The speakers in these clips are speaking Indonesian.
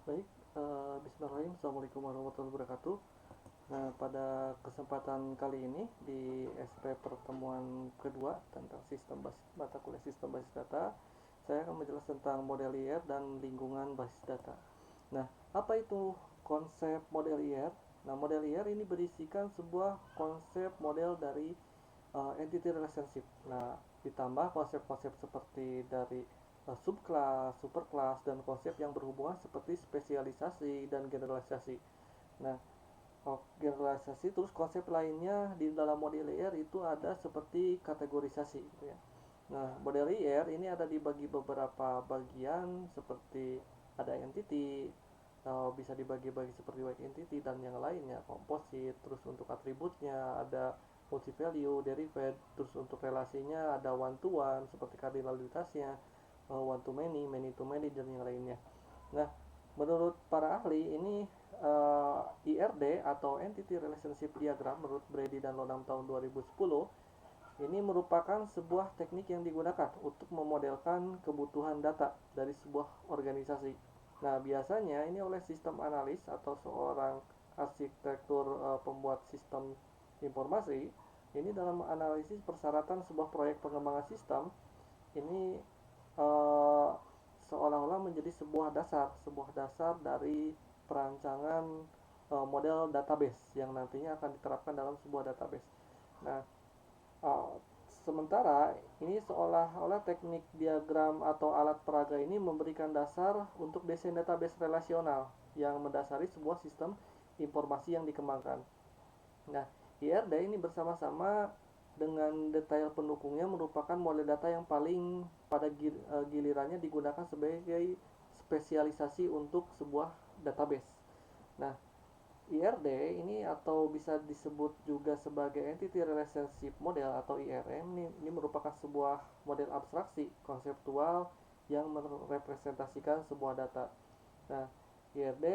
Baik, bismillahirrahmanirrahim. Assalamualaikum warahmatullahi wabarakatuh. Nah, pada kesempatan kali ini di SP pertemuan kedua tentang mata kuliah sistem basis data, saya akan menjelaskan tentang model IR dan lingkungan basis data. Nah, apa itu konsep model IR? Nah, model IR ini berisikan sebuah konsep model dari entity relationship. Nah, ditambah konsep-konsep seperti dari subclass, superclass, dan konsep yang berhubungan seperti spesialisasi dan generalisasi. Nah, generalisasi terus konsep lainnya di dalam model IR itu ada seperti kategorisasi gitu ya. Nah, model IR ini ada dibagi beberapa bagian seperti ada entity, bisa dibagi-bagi seperti white entity dan yang lainnya, komposit, terus untuk atributnya ada multi value, derived, terus untuk relasinya ada one to one seperti kardinalitasnya, one to many, many to many dan yang lainnya. Nah, menurut para ahli ini IRD atau Entity Relationship Diagram menurut Brady dan Lonam tahun 2010 ini merupakan sebuah teknik yang digunakan untuk memodelkan kebutuhan data dari sebuah organisasi. Nah, biasanya ini oleh sistem analis atau seorang arsitektur pembuat sistem informasi ini dalam analisis persyaratan sebuah proyek pengembangan sistem ini uh, seolah-olah menjadi sebuah dasar dari perancangan model database yang nantinya akan diterapkan dalam sebuah database. Nah, uh, sementara ini seolah-olah teknik diagram atau alat peraga ini memberikan dasar untuk desain database relasional yang mendasari sebuah sistem informasi yang dikembangkan. Nah, IRD ini bersama-sama dengan detail pendukungnya merupakan model data yang paling pada gilirannya digunakan sebagai spesialisasi untuk sebuah database. Nah, IRD ini atau bisa disebut juga sebagai Entity Relationship Model atau IRM ini merupakan sebuah model abstraksi konseptual yang merepresentasikan sebuah data. Nah, IRD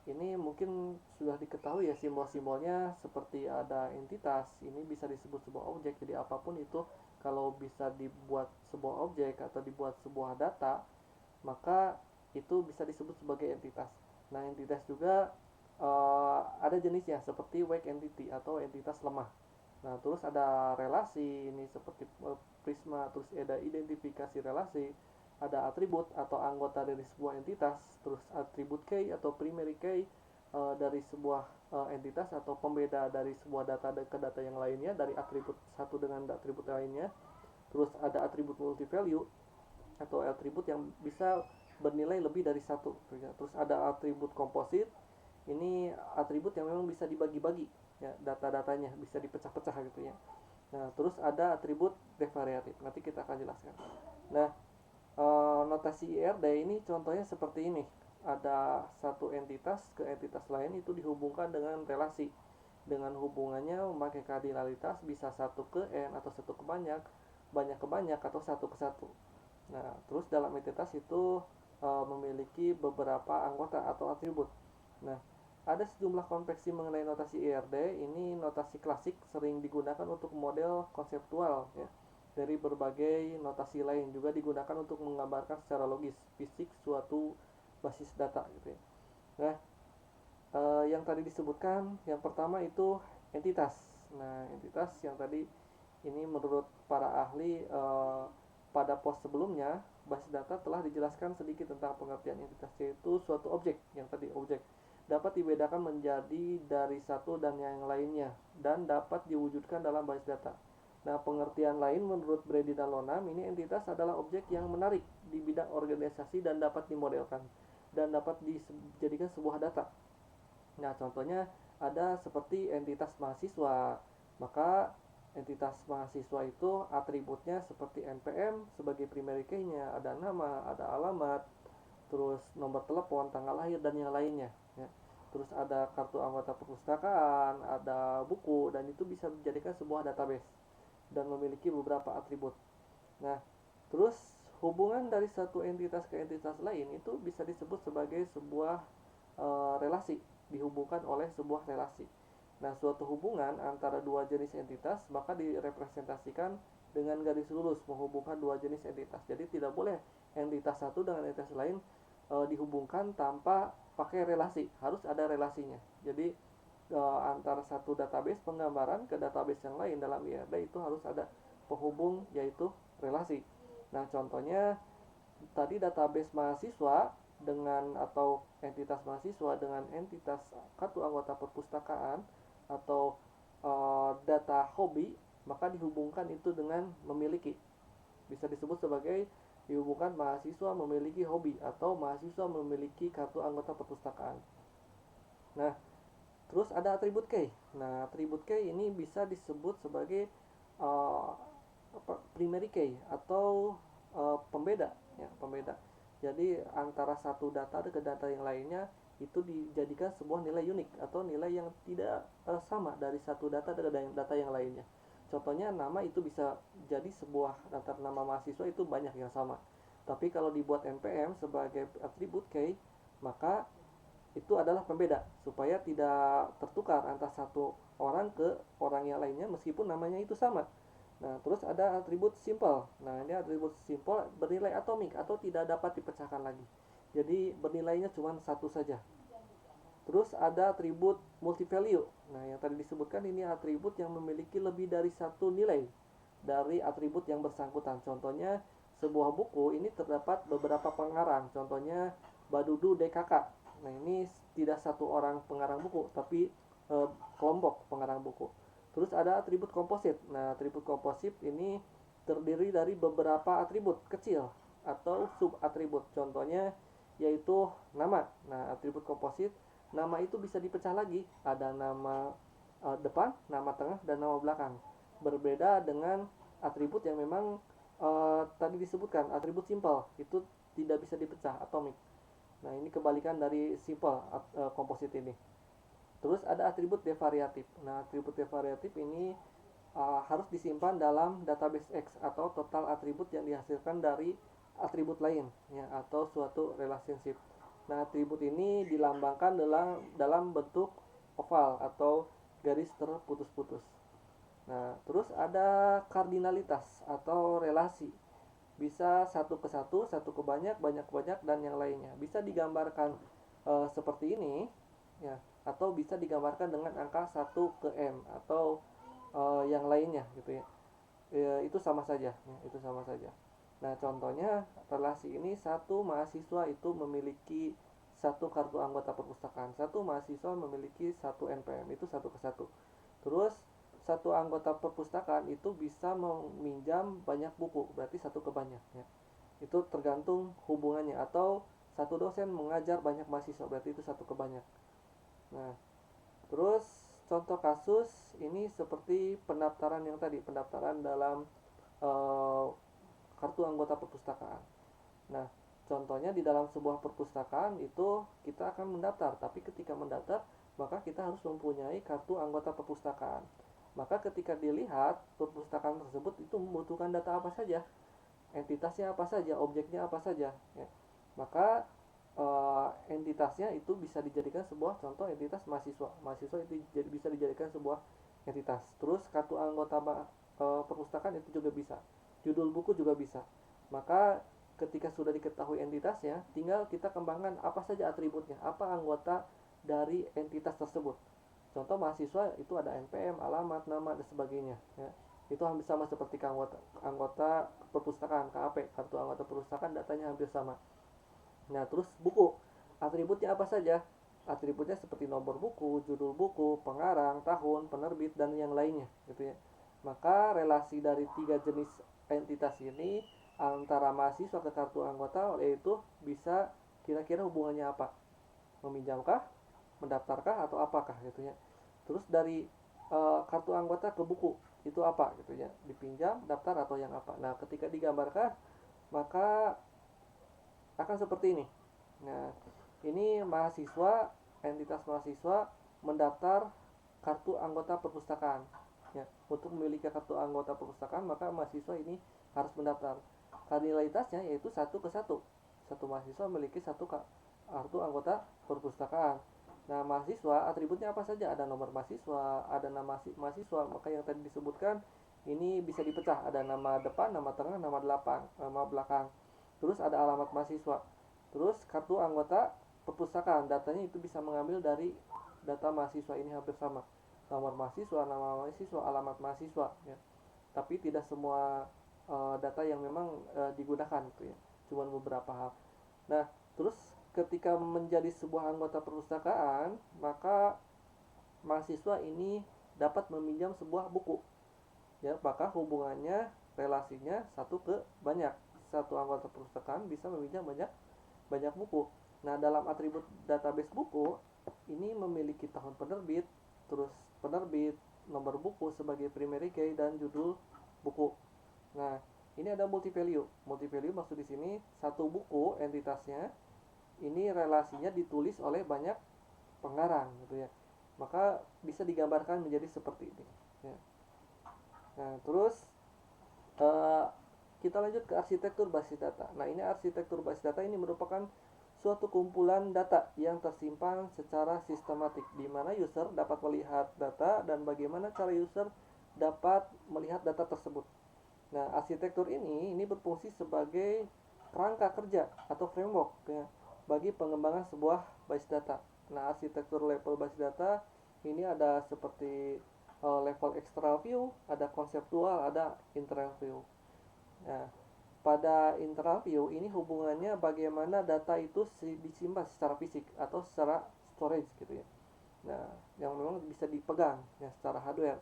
ini mungkin sudah diketahui ya simbol-simbolnya seperti ada entitas, ini bisa disebut sebuah objek. Jadi apapun itu kalau bisa dibuat sebuah objek atau dibuat sebuah data, maka itu bisa disebut sebagai entitas. Nah, entitas juga ada jenisnya seperti weak entity atau entitas lemah. Nah, terus ada relasi ini seperti prisma, terus ada identifikasi relasi, ada atribut atau anggota dari sebuah entitas, terus atribut key atau primary key dari sebuah entitas atau pembeda dari sebuah data ke data yang lainnya dari atribut satu dengan atribut lainnya. Terus ada atribut multi value atau atribut yang bisa bernilai lebih dari satu. Terus ada atribut komposit, ini atribut yang memang bisa dibagi-bagi ya, data-datanya bisa dipecah-pecah gitu ya. Nah, terus ada atribut devariatif. Nanti kita akan jelaskan. Nah, notasi IRD ini contohnya seperti ini. Ada satu entitas ke entitas lain itu dihubungkan dengan relasi. Dengan hubungannya memakai kardinalitas bisa satu ke n atau satu ke banyak, banyak ke banyak atau satu ke satu. Nah, terus dalam entitas itu memiliki beberapa anggota atau atribut. Nah, ada sejumlah konveksi mengenai notasi IRD. Ini notasi klasik sering digunakan untuk model konseptual ya. Dari berbagai notasi lain juga digunakan untuk menggambarkan secara logis fisik suatu basis data gitu ya. Nah, yang tadi disebutkan yang pertama itu entitas. Nah, entitas yang tadi ini menurut para ahli pada pos sebelumnya basis data telah dijelaskan sedikit tentang pengertian entitas, yaitu suatu objek yang tadi objek dapat dibedakan menjadi dari satu dan yang lainnya dan dapat diwujudkan dalam basis data. Nah, pengertian lain menurut Brady dan Lonam ini entitas adalah objek yang menarik di bidang organisasi dan dapat dimodelkan dan dapat dijadikan sebuah data. Nah, contohnya ada seperti entitas mahasiswa. Maka entitas mahasiswa itu atributnya seperti NPM sebagai primary key-nya, ada nama, ada alamat, terus nomor telepon, tanggal lahir dan yang lainnya ya. Terus ada kartu anggota perpustakaan, ada buku dan itu bisa dijadikan sebuah database dan memiliki beberapa atribut. Nah, terus hubungan dari satu entitas ke entitas lain itu bisa disebut sebagai sebuah relasi, dihubungkan oleh sebuah relasi. Nah, suatu hubungan antara dua jenis entitas maka direpresentasikan dengan garis lurus menghubungkan dua jenis entitas. Jadi tidak boleh entitas satu dengan entitas lain dihubungkan tanpa pakai relasi, harus ada relasinya. Jadi antara satu database penggambaran ke database yang lain dalam IRD itu harus ada penghubung, yaitu relasi. Nah, contohnya tadi database mahasiswa dengan atau entitas mahasiswa dengan entitas kartu anggota perpustakaan atau data hobi, maka dihubungkan itu dengan memiliki. Bisa disebut sebagai dihubungkan mahasiswa memiliki hobi atau mahasiswa memiliki kartu anggota perpustakaan. Nah, terus ada atribut key. Nah, atribut key ini bisa disebut sebagai uh, primary key atau pembeda, ya, pembeda. Jadi antara satu data ke data yang lainnya itu dijadikan sebuah nilai unik atau nilai yang tidak sama dari satu data ke data yang lainnya. Contohnya nama itu bisa jadi sebuah daftar nama mahasiswa itu banyak yang sama. Tapi kalau dibuat npm sebagai atribut key, maka itu adalah pembeda supaya tidak tertukar antara satu orang ke orang yang lainnya meskipun namanya itu sama. Nah, terus ada atribut simple. Nah, ini atribut simple bernilai atomik atau tidak dapat dipecahkan lagi. Jadi bernilainya cuma satu saja. Terus ada atribut multivalue. Nah, yang tadi disebutkan ini atribut yang memiliki lebih dari satu nilai dari atribut yang bersangkutan. Contohnya sebuah buku ini terdapat beberapa pengarang. Contohnya Badudu DKK. Nah, ini tidak satu orang pengarang buku, tapi kelompok pengarang buku. Terus ada atribut komposit. Nah, atribut komposit ini terdiri dari beberapa atribut kecil atau sub atribut. Contohnya yaitu nama. Nah, atribut komposit, nama itu bisa dipecah lagi. Ada nama depan, nama tengah, dan nama belakang. Berbeda dengan atribut yang memang tadi disebutkan, atribut simple. Itu tidak bisa dipecah, atomik. Nah, ini kebalikan dari simple komposit ini. Terus ada atribut devariatif. Nah, atribut devariatif ini harus disimpan dalam database X atau total atribut yang dihasilkan dari atribut lain, ya, atau suatu relationship. Nah, atribut ini dilambangkan dalam bentuk oval atau garis terputus-putus. Nah, terus ada kardinalitas atau relasi. Bisa satu ke satu, satu ke banyak, banyak ke banyak, dan yang lainnya. Bisa digambarkan seperti ini, ya, atau bisa digambarkan dengan angka 1 ke m atau yang lainnya gitu ya. Itu sama saja, ya, itu sama saja. Nah, contohnya relasi ini satu mahasiswa itu memiliki satu kartu anggota perpustakaan, satu mahasiswa memiliki satu npm, itu satu ke satu. Terus satu anggota perpustakaan itu bisa meminjam banyak buku, berarti satu ke banyak, ya. Itu tergantung hubungannya. Atau satu dosen mengajar banyak mahasiswa, berarti itu satu ke banyak. Nah, terus contoh kasus ini seperti pendaftaran yang tadi, pendaftaran dalam kartu anggota perpustakaan. Nah, contohnya di dalam sebuah perpustakaan itu kita akan mendaftar, tapi ketika mendaftar maka kita harus mempunyai kartu anggota perpustakaan. Maka ketika dilihat perpustakaan tersebut itu membutuhkan data apa saja, entitasnya apa saja, objeknya apa saja, ya. Maka entitasnya itu bisa dijadikan sebuah contoh entitas mahasiswa. Mahasiswa itu bisa dijadikan sebuah entitas. Terus kartu anggota perpustakaan itu juga bisa. Judul buku juga bisa. Maka ketika sudah diketahui entitasnya, tinggal kita kembangkan apa saja atributnya, apa anggota dari entitas tersebut. Contoh mahasiswa itu ada npm, alamat, nama, dan sebagainya, ya. Itu hampir sama seperti anggota perpustakaan, KAP, kartu anggota perpustakaan, datanya hampir sama. Nah, terus buku, atributnya apa saja? Atributnya seperti nomor buku, judul buku, pengarang, tahun, penerbit, dan yang lainnya, gitu ya. Maka relasi dari 3 jenis entitas ini antara mahasiswa ke kartu anggota, yaitu bisa kira-kira hubungannya apa? Meminjamkah, mendaftarkah, atau apakah, gitu ya. Terus dari kartu anggota ke buku itu apa, gitu ya, dipinjam, daftar, atau yang apa. Nah, ketika digambarkan maka akan seperti ini. Nah, ini mahasiswa, entitas mahasiswa mendaftar kartu anggota perpustakaan, ya. Untuk memiliki kartu anggota perpustakaan maka mahasiswa ini harus mendaftar. Kardinalitasnya yaitu satu ke satu. Satu mahasiswa memiliki satu kartu anggota perpustakaan. Nah, mahasiswa atributnya apa saja? Ada nomor mahasiswa, ada nama mahasiswa. Maka yang tadi disebutkan ini bisa dipecah. Ada nama depan, nama tengah, nama belakang. Terus ada alamat mahasiswa. Terus kartu anggota perpustakaan, datanya itu bisa mengambil dari data mahasiswa, ini hampir sama, nomor mahasiswa, nama mahasiswa, alamat mahasiswa ya. Tapi tidak semua data yang memang digunakan gitu ya, cuma beberapa hal. Nah, terus ketika menjadi sebuah anggota perpustakaan, maka mahasiswa ini dapat meminjam sebuah buku ya, maka hubungannya, relasinya satu ke banyak, satu anggota perpustakaan bisa meminjam banyak banyak buku. Nah, dalam atribut database buku ini memiliki tahun penerbit, terus penerbit, nomor buku sebagai primary key, dan judul buku. Nah, ini ada multi value. Multi value maksud di sini satu buku entitasnya ini relasinya ditulis oleh banyak pengarang gitu ya. Maka bisa digambarkan menjadi seperti ini ya. Nah, terus uh, kita lanjut ke arsitektur basis data. Nah, ini arsitektur basis data ini merupakan suatu kumpulan data yang tersimpan secara sistematik, di mana user dapat melihat data dan bagaimana cara user dapat melihat data tersebut. Nah, arsitektur ini berfungsi sebagai kerangka kerja atau framework ya, bagi pengembangan sebuah basis data. Nah, arsitektur level basis data ini ada seperti level external view, ada konseptual, ada internal view. Nah, pada internal view ini hubungannya bagaimana data itu disimpan secara fisik atau secara storage gitu ya. Nah, yang memang bisa dipegang ya secara hardware.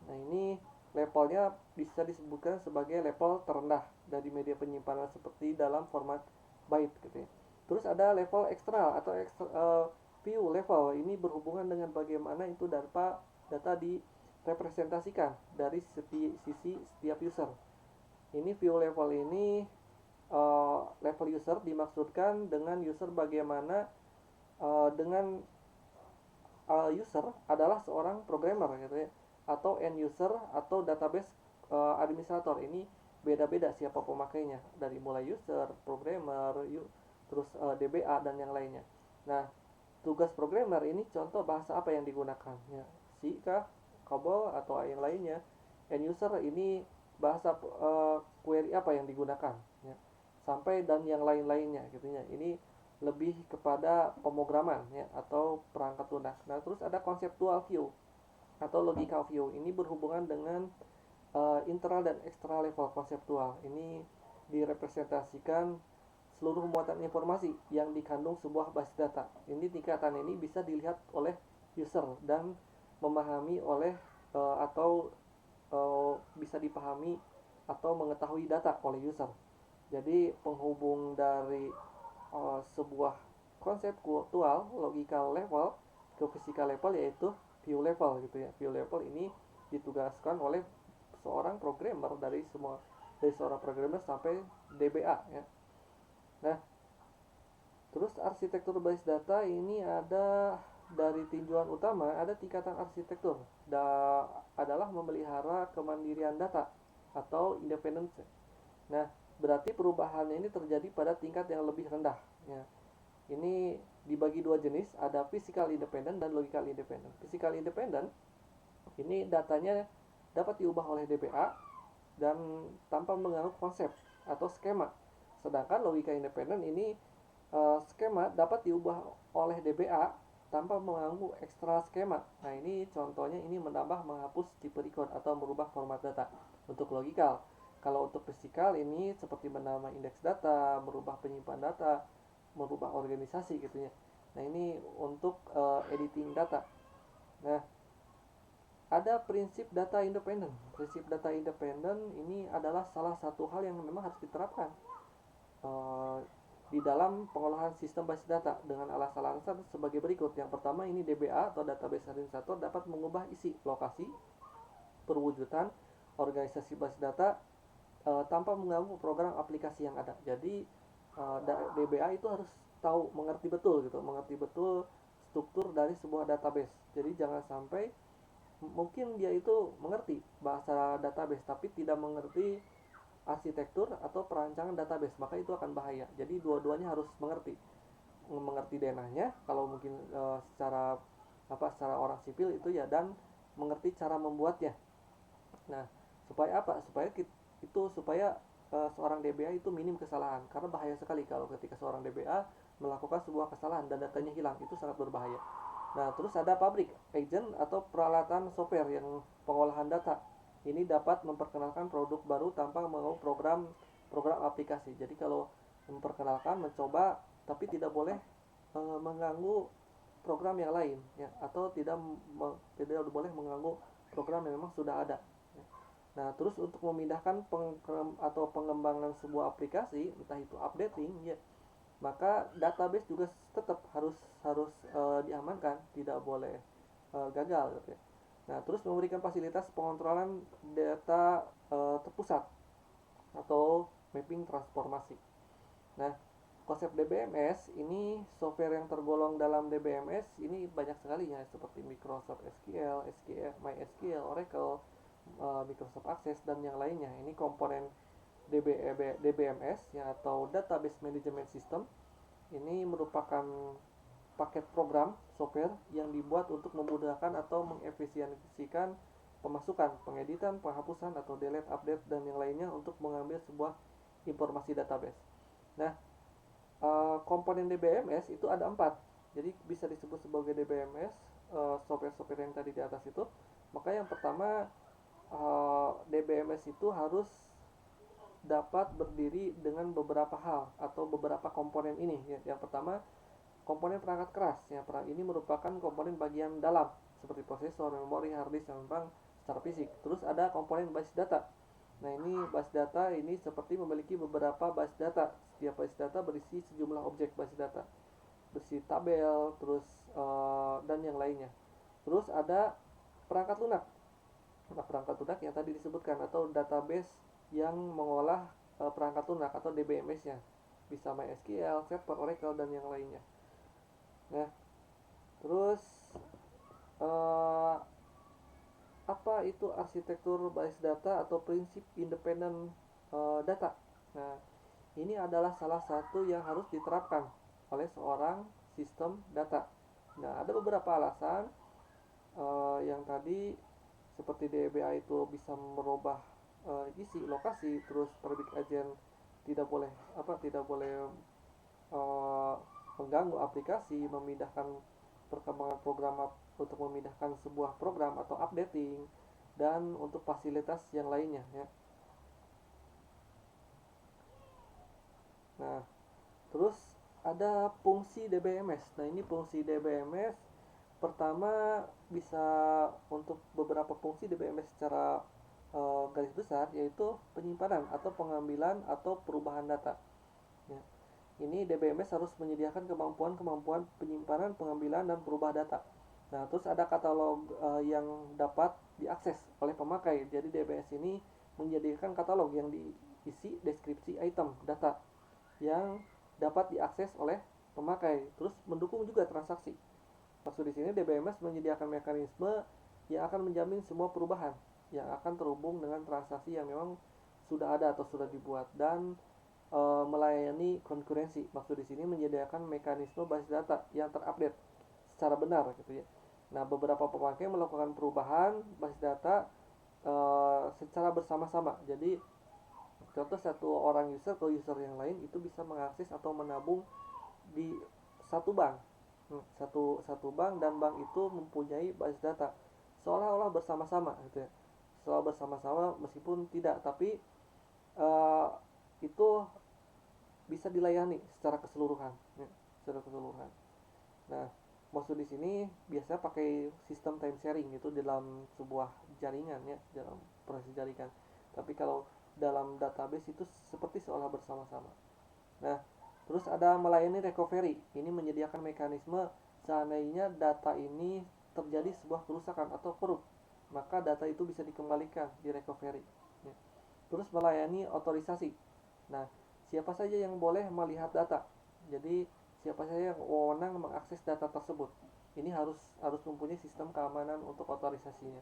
Nah, ini levelnya bisa disebutkan sebagai level terendah dari media penyimpanan seperti dalam format byte gitu ya. Terus ada level eksternal atau view level, ini berhubungan dengan bagaimana itu data direpresentasikan dari sisi setiap user. Ini view level ini level user dimaksudkan dengan user bagaimana dengan user adalah seorang programmer gitu ya, atau end user atau database administrator. Ini beda-beda siapa pemakainya, dari mulai user, programmer, terus DBA dan yang lainnya. Nah, tugas programmer ini contoh bahasa apa yang digunakan ya, C kah, COBOL atau yang lainnya. End user ini bahasa query apa yang digunakan ya, sampai dan yang lain-lainnya gitu ya. Ini lebih kepada pemrograman ya atau perangkat lunak. Nah, terus ada conceptual view atau logical view. Ini berhubungan dengan internal dan eksternal level konseptual. Ini direpresentasikan seluruh muatan informasi yang dikandung sebuah basis data. Ini tingkatan ini bisa dilihat oleh user dan memahami oleh atau bisa dipahami atau mengetahui data oleh user. Jadi penghubung dari sebuah konseptual logical level ke physical level yaitu view level gitu ya. View level ini ditugaskan oleh seorang programmer, dari seorang programmer sampai DBA ya. Nah, terus arsitektur basis data ini ada dari tinjauan utama, ada tingkatan arsitektur adalah memelihara kemandirian data atau independence. Nah, berarti perubahannya ini terjadi pada tingkat yang lebih rendah ya. Ini dibagi dua jenis, ada physical independent dan logical independent. Physical independent ini datanya dapat diubah oleh DBA dan tanpa mengganggu konsep atau skema. Sedangkan logika independen ini skema dapat diubah oleh DBA tanpa mengganggu ekstra skema. Nah, ini contohnya, ini menambah, menghapus tipe record atau merubah format data untuk logikal. Kalau untuk fisikal ini seperti menambah indeks data, merubah penyimpan data, merubah organisasi gitu ya. Nah, ini untuk editing data. Nah, ada prinsip data independen. Prinsip data independen ini adalah salah satu hal yang memang harus diterapkan di dalam pengolahan sistem basis data dengan alasan-alasan sebagai berikut. Yang pertama, ini DBA atau database administrator dapat mengubah isi, lokasi, perwujudan organisasi basis data tanpa mengganggu program aplikasi yang ada. Jadi DBA itu harus tahu, mengerti betul struktur dari sebuah database. Jadi jangan sampai mungkin dia itu mengerti bahasa database tapi tidak mengerti arsitektur atau perancangan database, maka itu akan bahaya. Jadi dua-duanya harus mengerti denahnya kalau mungkin secara orang sipil itu ya, dan mengerti cara membuatnya. Nah, supaya apa? Supaya seorang DBA itu minim kesalahan, karena bahaya sekali kalau ketika seorang DBA melakukan sebuah kesalahan dan datanya hilang, itu sangat berbahaya. Nah, terus ada pabrik agent atau peralatan software yang pengolahan data. Ini dapat memperkenalkan produk baru tanpa mengganggu program aplikasi. Jadi kalau memperkenalkan, mencoba, tapi tidak boleh mengganggu program yang lain, ya, atau tidak boleh mengganggu program yang memang sudah ada. Nah, terus untuk memindahkan atau pengembangan sebuah aplikasi, entah itu updating, ya, maka database juga tetap harus harus diamankan, tidak boleh gagal, gitu ya. Nah, terus memberikan fasilitas pengontrolan data terpusat atau mapping transformasi. Nah, konsep DBMS ini, software yang tergolong dalam DBMS ini banyak sekali ya, seperti Microsoft SQL, MySQL, Oracle, Microsoft Access, dan yang lainnya. Ini komponen DBMS ya, atau Database Management System. Ini merupakan paket program software yang dibuat untuk memudahkan atau mengefisiensikan pemasukan, pengeditan, penghapusan atau delete, update, dan yang lainnya untuk mengambil sebuah informasi database. Nah, komponen DBMS itu ada 4, jadi bisa disebut sebagai DBMS, software-software yang tadi di atas itu. Maka yang pertama, DBMS itu harus dapat berdiri dengan beberapa hal atau beberapa komponen ini, ya. Yang pertama, komponen perangkat keras, ya. Ini merupakan komponen bagian dalam seperti prosesor, memori, hard disk, yang memang secara fisik. Terus ada komponen basis data. Nah, ini basis data ini seperti memiliki beberapa basis data. Setiap basis data berisi sejumlah objek basis data, berisi tabel, terus dan yang lainnya. Terus ada perangkat lunak. Nah, perangkat lunak yang tadi disebutkan, atau database yang mengolah perangkat lunak atau DBMS-nya. Bisa MySQL, SQL, Oracle, dan yang lainnya. Nah, terus apa itu arsitektur basis data atau prinsip independen data? Nah, ini adalah salah satu yang harus diterapkan oleh seorang sistem data. Nah, ada beberapa alasan yang tadi, seperti DBA itu bisa merubah isi, lokasi, terus pabrik agent tidak boleh mengganggu aplikasi, memindahkan perkembangan program untuk memindahkan sebuah program atau updating, dan untuk fasilitas yang lainnya, ya. Nah, terus ada fungsi DBMS. Nah, ini fungsi DBMS pertama, bisa untuk beberapa fungsi DBMS secara garis besar, yaitu penyimpanan atau pengambilan atau perubahan data, ya. Ini DBMS harus menyediakan kemampuan penyimpanan, pengambilan, dan perubahan data. Nah, terus ada katalog yang dapat diakses oleh pemakai. Jadi DBMS ini menyediakan katalog yang diisi deskripsi item data yang dapat diakses oleh pemakai. Terus mendukung juga transaksi. Maksud di sini, DBMS menyediakan mekanisme yang akan menjamin semua perubahan yang akan terhubung dengan transaksi yang memang sudah ada atau sudah dibuat, dan melayani konkurensi. Maksud di sini menyediakan mekanisme basis data yang terupdate secara benar, gitu ya. Nah, beberapa pemakai melakukan perubahan basis data secara bersama-sama. Jadi, contoh, satu orang user ke user yang lain itu bisa mengakses atau menabung di satu bank. Satu bank, dan bank itu mempunyai basis data seolah-olah bersama-sama, gitu ya. Seolah bersama-sama meskipun tidak, tapi itu bisa dilayani secara keseluruhan, ya, secara keseluruhan. Nah, maksud di sini biasanya pakai sistem time sharing itu dalam sebuah jaringan, ya, dalam proses jaringan. Tapi kalau dalam database itu seperti seolah bersama-sama. Nah, terus ada melayani recovery. Ini menyediakan mekanisme seandainya data ini terjadi sebuah kerusakan atau korup, maka data itu bisa dikembalikan di recovery, ya. Terus melayani otorisasi. Nah, siapa saja yang boleh melihat data. Jadi, siapa saja yang wewenang mengakses data tersebut. Ini harus mempunyai sistem keamanan untuk otorisasinya.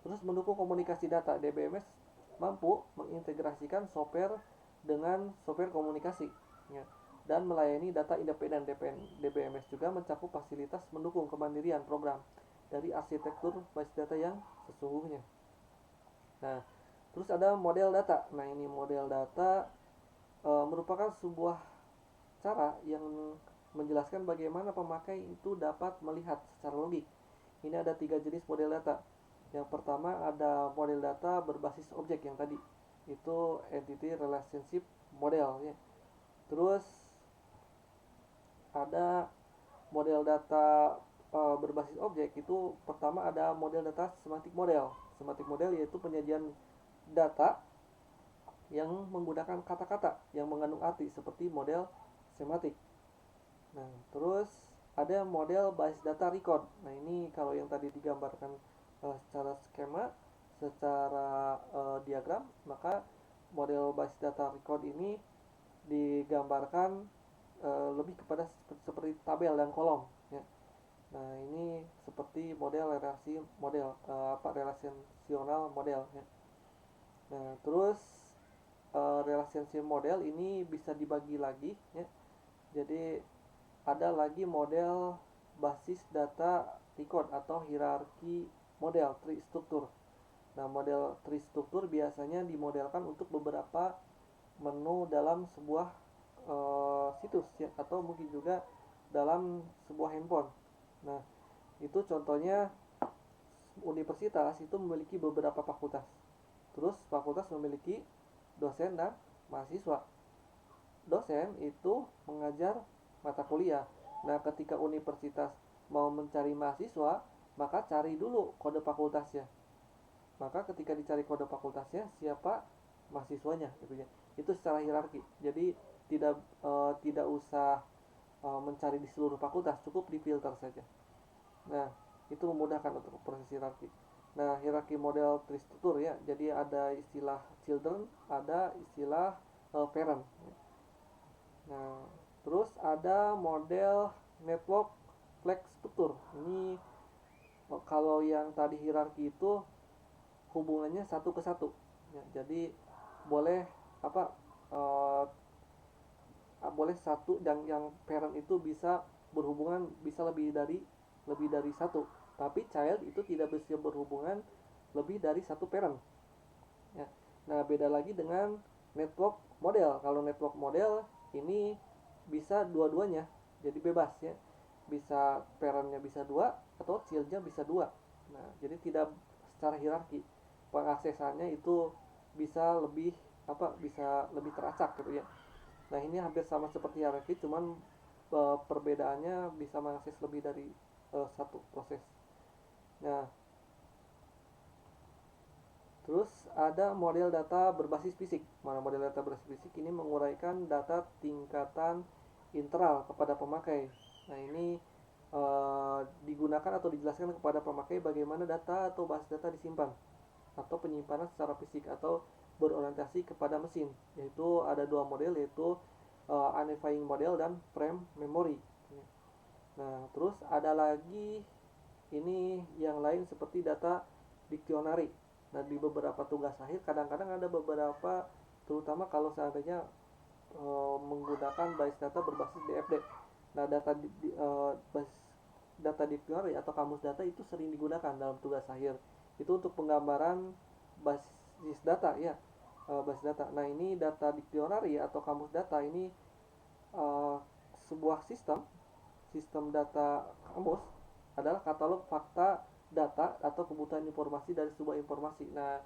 Terus mendukung komunikasi data. DBMS mampu mengintegrasikan software dengan software komunikasi, ya, dan melayani data independen. DBMS juga mencakup fasilitas mendukung kemandirian program dari arsitektur basis data yang sesungguhnya. Nah, Terus ada model data. Nah, ini model data merupakan sebuah cara yang menjelaskan bagaimana pemakai itu dapat melihat secara logik. Ini ada 3 jenis model data. Yang pertama ada model data berbasis objek yang tadi, itu entity relationship model ya. Terus ada model data berbasis objek, itu pertama ada model data semantik model. Semantik model yaitu penyajian data yang menggunakan kata-kata yang mengandung arti seperti model semantik. Nah, terus ada model basis data record. Nah, ini kalau yang tadi digambarkan secara skema, secara diagram, maka model basis data record ini digambarkan lebih kepada seperti tabel dan kolom ya. Nah, ini seperti model relasi model relasional model ya. Nah, terus relationship model ini bisa dibagi lagi ya. Jadi ada lagi model basis data record atau hierarki model tree struktur. Nah, model tree struktur biasanya dimodelkan untuk beberapa menu dalam sebuah situs ya, atau mungkin juga dalam sebuah handphone. Nah, itu contohnya universitas itu memiliki beberapa fakultas. Terus fakultas memiliki dosen dan mahasiswa. Dosen itu mengajar mata kuliah. Nah, ketika universitas mau mencari mahasiswa, maka cari dulu kode fakultasnya. Maka ketika dicari kode fakultasnya, siapa mahasiswanya gitu ya. Itu secara hierarki. Jadi tidak usah mencari di seluruh fakultas, cukup difilter saja. Nah, itu memudahkan untuk proses hierarki. Nah, hierarki model terstruktur ya. Jadi ada istilah children, ada istilah parent. Nah, terus ada model network flag struktur. Ini kalau yang tadi hierarki itu hubungannya satu ke satu. Ya, jadi boleh boleh satu, dan yang parent itu bisa berhubungan bisa lebih dari satu. Tapi child itu tidak bisa berhubungan lebih dari satu parent. Ya. Nah, beda lagi dengan network model. Kalau network model ini bisa dua-duanya, jadi bebas ya. Bisa parentnya bisa dua atau childnya bisa dua. Nah, jadi tidak secara hierarki. Pengaksesannya itu bisa bisa lebih teracak gitu ya. Nah, ini hampir sama seperti hierarki, cuman perbedaannya bisa mengakses lebih dari satu proses. Nah, terus ada model data berbasis fisik. Mana model data berbasis fisik ini menguraikan data tingkatan internal kepada pemakai. Nah, ini digunakan atau dijelaskan kepada pemakai bagaimana data atau basis data disimpan atau penyimpanan secara fisik atau berorientasi kepada mesin. Yaitu ada dua model, yaitu unifying model dan frame memory. Nah, terus ada lagi ini yang lain seperti data dictionary. Nah, di beberapa tugas akhir kadang-kadang ada beberapa, terutama kalau seandainya menggunakan basis data berbasis DFD. Nah, basis data dictionary atau kamus data itu sering digunakan dalam tugas akhir. Itu untuk penggambaran basis data ya, basis data. Nah, ini data dictionary atau kamus data ini sebuah sistem data kamus adalah katalog fakta data atau kebutuhan informasi dari sebuah informasi. Nah,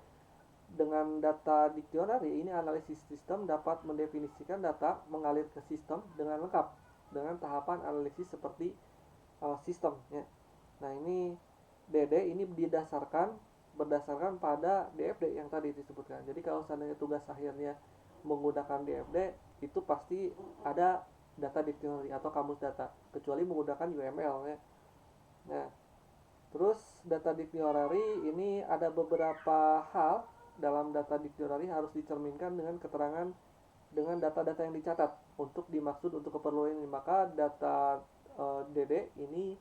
dengan data dictionary ini analisis sistem dapat mendefinisikan data mengalir ke sistem dengan lengkap dengan tahapan analisis seperti sistem ya. Nah, ini DD ini berdasarkan pada DFD yang tadi disebutkan. Jadi kalau seandainya tugas akhirnya menggunakan DFD, itu pasti ada data dictionary atau kamus data, kecuali menggunakan UML ya. Nah, terus data dictionary ini ada beberapa hal dalam data dictionary harus dicerminkan dengan keterangan dengan data-data yang dicatat untuk dimaksud untuk keperluan ini. Maka data DD ini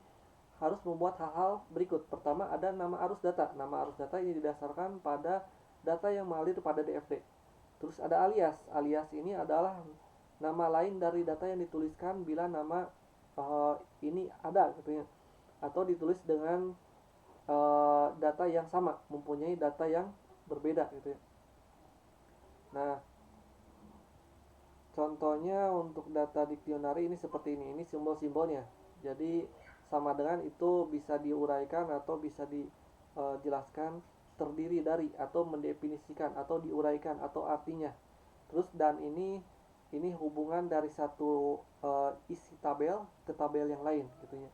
harus membuat hal-hal berikut. Pertama, ada nama arus data. Nama arus data ini didasarkan pada data yang mengalir pada DFD. Terus ada alias. Alias ini adalah nama lain dari data yang dituliskan bila nama ini ada gitu ya, atau ditulis dengan data yang sama, mempunyai data yang berbeda gitu ya. Nah, contohnya untuk data dictionary ini seperti ini simbol-simbolnya. Jadi sama dengan itu bisa diuraikan atau bisa dijelaskan terdiri dari atau mendefinisikan atau diuraikan atau artinya. Terus dan ini hubungan dari satu isi tabel ke tabel yang lain gitu ya.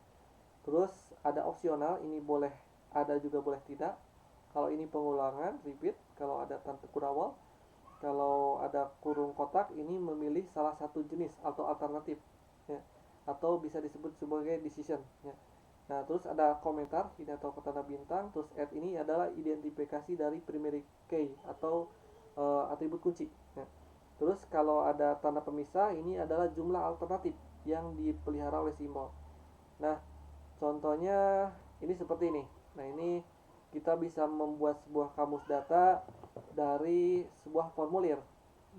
Terus ada opsional, ini boleh ada juga boleh tidak. Kalau ini pengulangan, repeat, kalau ada tanda kurawal. Kalau ada kurung kotak, ini memilih salah satu jenis atau alternatif ya. Atau bisa disebut sebagai decision ya. Nah, terus ada komentar ini atau tanda bintang. Terus add ini adalah identifikasi dari primary key atau atribut kunci ya. Terus kalau ada tanda pemisah, ini adalah jumlah alternatif yang dipelihara oleh simbol. Nah, contohnya ini seperti ini. Nah, ini kita bisa membuat sebuah kamus data dari sebuah formulir.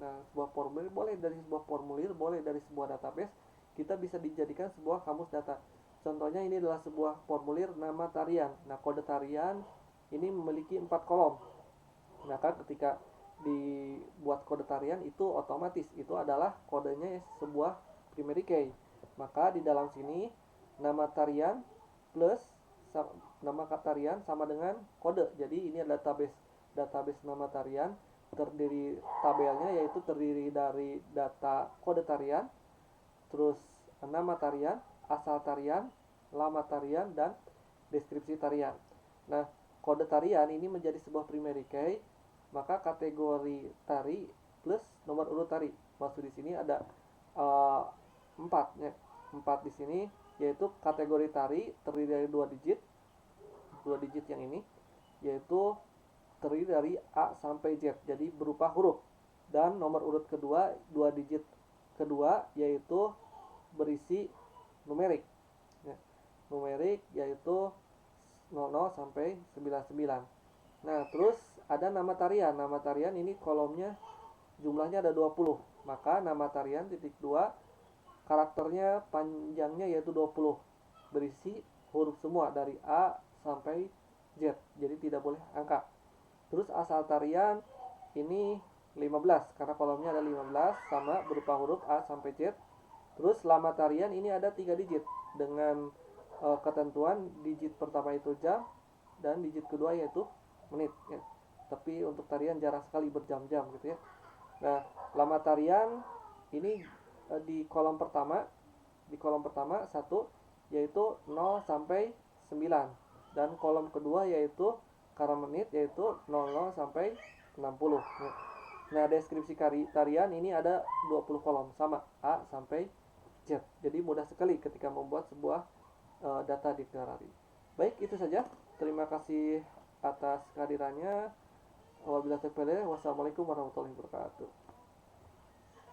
Nah, sebuah formulir boleh dari sebuah formulir, boleh dari sebuah database, kita bisa dijadikan sebuah kamus data. Contohnya ini adalah sebuah formulir nama tarian. Nah, kode tarian ini memiliki 4 kolom. Maka ketika dibuat kode tarian itu otomatis itu adalah kodenya sebuah primary key. Maka di dalam sini nama tarian plus nama tarian sama dengan kode. Jadi ini adalah database nama tarian, terdiri tabelnya yaitu terdiri dari data kode tarian, terus nama tarian, asal tarian, lama tarian, dan deskripsi tarian. Nah, kode tarian ini menjadi sebuah primary key, maka kategori tari plus nomor urut tari. Maksud di sini ada 4 ya. 4 di sini yaitu kategori tari terdiri dari 2 digit. 2 digit yang ini yaitu terdiri dari A sampai Z, jadi berupa huruf. Dan nomor urut kedua 2 digit kedua yaitu berisi numerik ya. Numerik yaitu 00 sampai 99. Nah, terus ada nama tarian. Nama tarian ini kolomnya jumlahnya ada 20. Maka nama tarian titik 2 karakternya panjangnya yaitu 20. Berisi huruf semua dari A sampai Z. Jadi tidak boleh angka. Terus asal tarian ini 15 karena kolomnya ada 15 sama berupa huruf A sampai Z. Terus lama tarian ini ada 3 digit dengan ketentuan digit pertama itu jam dan digit kedua yaitu menit ya. Tapi untuk tarian jarang sekali berjam-jam gitu ya. Nah, lama tarian ini di kolom pertama 1 yaitu 0 sampai 9 dan kolom kedua yaitu karena menit yaitu 00 sampai 60 ya. Nah, deskripsi tarian ini ada 20 kolom sama A sampai Z. Jadi mudah sekali ketika membuat sebuah data dictionary. Baik, itu saja. Terima kasih atas kehadirannya. Wabillahi taufiq, wassalamualaikum warahmatullahi wabarakatuh.